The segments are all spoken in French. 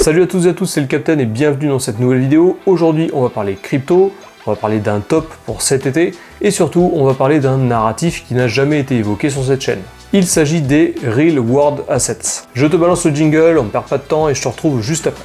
Salut à toutes et à tous, c'est le Captain et bienvenue dans cette nouvelle vidéo. Aujourd'hui, on va parler crypto, on va parler d'un top pour cet été et surtout, on va parler d'un narratif qui n'a jamais été évoqué sur cette chaîne. Il s'agit des Real World Assets. Je te balance le jingle, on ne perd pas de temps et je te retrouve juste après.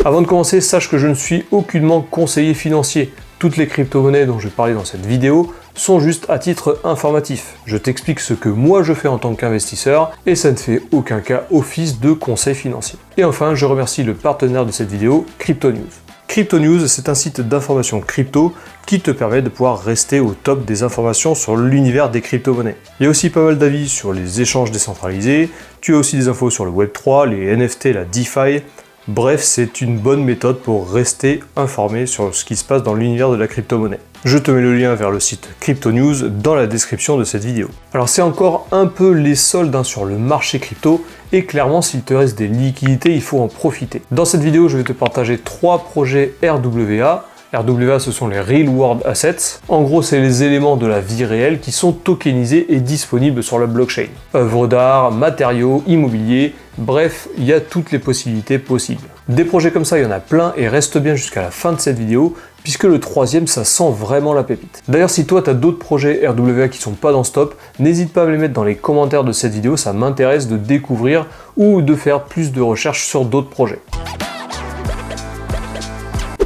Avant de commencer, sache que je ne suis aucunement conseiller financier. Toutes les crypto-monnaies dont je vais parler dans cette vidéo sont juste à titre informatif. Je t'explique ce que moi je fais en tant qu'investisseur et ça ne fait aucun cas office de conseil financier. Et enfin, je remercie le partenaire de cette vidéo, Crypto News. Crypto News, c'est un site d'information crypto qui te permet de pouvoir rester au top des informations sur l'univers des crypto-monnaies. Il y a aussi pas mal d'avis sur les échanges décentralisés, tu as aussi des infos sur le Web3, les NFT, la DeFi. Bref, c'est une bonne méthode pour rester informé sur ce qui se passe dans l'univers de la crypto-monnaie. Je te mets le lien vers le site Crypto News dans la description de cette vidéo. Alors c'est encore un peu les soldes sur le marché crypto et clairement s'il te reste des liquidités, il faut en profiter. Dans cette vidéo, je vais te partager 3 projets RWA. RWA, ce sont les Real World Assets. En gros, c'est les éléments de la vie réelle qui sont tokenisés et disponibles sur la blockchain. Œuvres d'art, matériaux, immobilier, bref, il y a toutes les possibilités possibles. Des projets comme ça, il y en a plein et reste bien jusqu'à la fin de cette vidéo, puisque le troisième, ça sent vraiment la pépite. D'ailleurs, si toi, tu as d'autres projets RWA qui sont pas dans ce top, n'hésite pas à me les mettre dans les commentaires de cette vidéo, ça m'intéresse de découvrir ou de faire plus de recherches sur d'autres projets.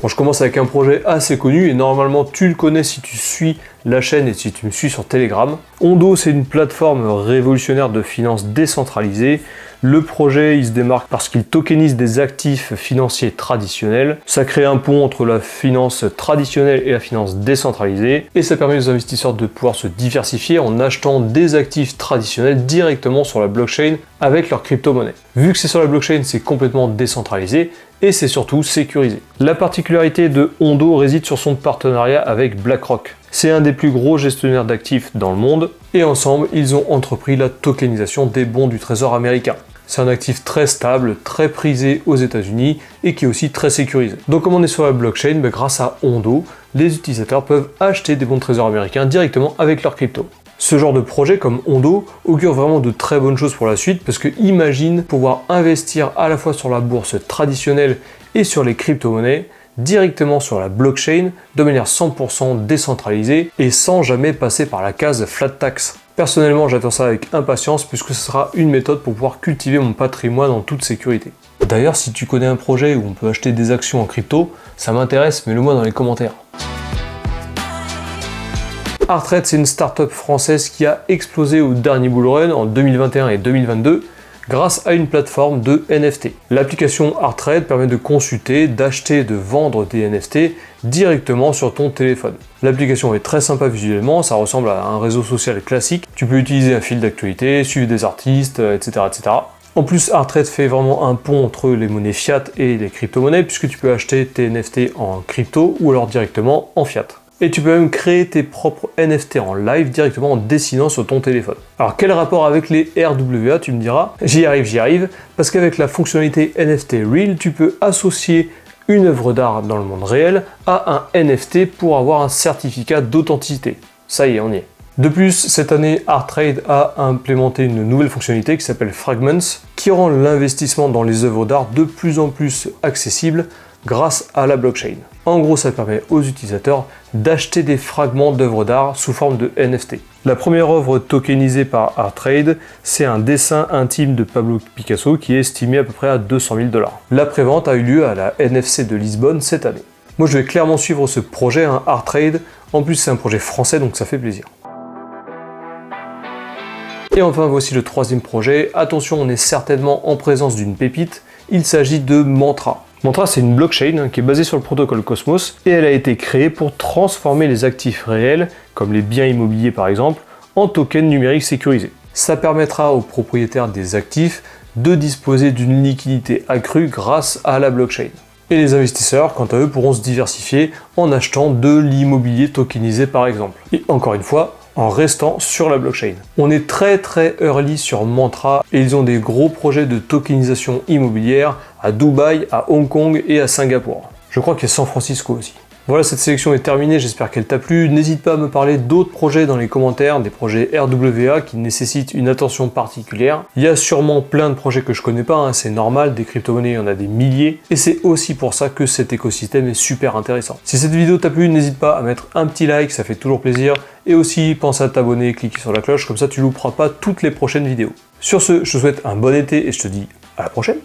Bon, je commence avec un projet assez connu et normalement tu le connais si tu suis la chaîne et si tu me suis sur Telegram. Ondo, c'est une plateforme révolutionnaire de finances décentralisée. Le projet, il se démarque parce qu'il tokenise des actifs financiers traditionnels. Ça crée un pont entre la finance traditionnelle et la finance décentralisée. Et ça permet aux investisseurs de pouvoir se diversifier en achetant des actifs traditionnels directement sur la blockchain avec leur crypto-monnaie. Vu que c'est sur la blockchain, c'est complètement décentralisé et c'est surtout sécurisé. La particularité de Ondo réside sur son partenariat avec BlackRock. C'est un des plus gros gestionnaires d'actifs dans le monde et ensemble, ils ont entrepris la tokenisation des bons du trésor américain. C'est un actif très stable, très prisé aux États-Unis et qui est aussi très sécurisé. Donc comme on est sur la blockchain, grâce à Ondo, les utilisateurs peuvent acheter des bons de trésor américains directement avec leur crypto. Ce genre de projet comme Ondo augure vraiment de très bonnes choses pour la suite parce que imagine pouvoir investir à la fois sur la bourse traditionnelle et sur les crypto-monnaies directement sur la blockchain de manière 100% décentralisée et sans jamais passer par la case flat tax. Personnellement, j'attends ça avec impatience puisque ce sera une méthode pour pouvoir cultiver mon patrimoine en toute sécurité. D'ailleurs, si tu connais un projet où on peut acheter des actions en crypto, ça m'intéresse, mets-le moi dans les commentaires. Arttrade, c'est une start-up française qui a explosé au dernier bull run en 2021 et 2022 grâce à une plateforme de NFT. L'application Arttrade permet de consulter, d'acheter, de vendre des NFT directement sur ton téléphone. L'application est très sympa visuellement, ça ressemble à un réseau social classique. Tu peux utiliser un fil d'actualité, suivre des artistes, etc., etc. En plus, Arttrade fait vraiment un pont entre les monnaies fiat et les crypto-monnaies puisque tu peux acheter tes NFT en crypto ou alors directement en fiat. Et tu peux même créer tes propres NFT en live directement en dessinant sur ton téléphone. Alors quel rapport avec les RWA, tu me diras? J'y arrive, parce qu'avec la fonctionnalité NFT Real, tu peux associer une œuvre d'art dans le monde réel à un NFT pour avoir un certificat d'authenticité. Ça y est, on y est. De plus, cette année, Arttrade a implémenté une nouvelle fonctionnalité qui s'appelle Fragments, qui rend l'investissement dans les œuvres d'art de plus en plus accessible grâce à la blockchain. En gros, ça permet aux utilisateurs d'acheter des fragments d'œuvres d'art sous forme de NFT. La première œuvre tokenisée par Arttrade, c'est un dessin intime de Pablo Picasso qui est estimé à peu près à 200 000 $. La prévente a eu lieu à la NFC de Lisbonne cette année. Moi, je vais clairement suivre ce projet, Arttrade. En plus, c'est un projet français, donc ça fait plaisir. Et enfin, voici le troisième projet. Attention, on est certainement en présence d'une pépite. Il s'agit de Mantra. Mantra, c'est une blockchain qui est basée sur le protocole Cosmos et elle a été créée pour transformer les actifs réels, comme les biens immobiliers par exemple, en tokens numériques sécurisés. Ça permettra aux propriétaires des actifs de disposer d'une liquidité accrue grâce à la blockchain. Et les investisseurs, quant à eux, pourront se diversifier en achetant de l'immobilier tokenisé par exemple. Et encore une fois, en restant sur la blockchain. On est très early sur Mantra et ils ont des gros projets de tokenisation immobilière à Dubaï, à Hong Kong et à Singapour. Je crois qu'il y a San Francisco aussi. Voilà, cette sélection est terminée, j'espère qu'elle t'a plu. N'hésite pas à me parler d'autres projets dans les commentaires, des projets RWA qui nécessitent une attention particulière. Il y a sûrement plein de projets que je connais pas, hein, c'est normal, des crypto-monnaies, il y en a des milliers, et c'est aussi pour ça que cet écosystème est super intéressant. Si cette vidéo t'a plu, n'hésite pas à mettre un petit like, ça fait toujours plaisir, et aussi pense à t'abonner, cliquer sur la cloche, comme ça tu louperas pas toutes les prochaines vidéos. Sur ce, je te souhaite un bon été et je te dis à la prochaine.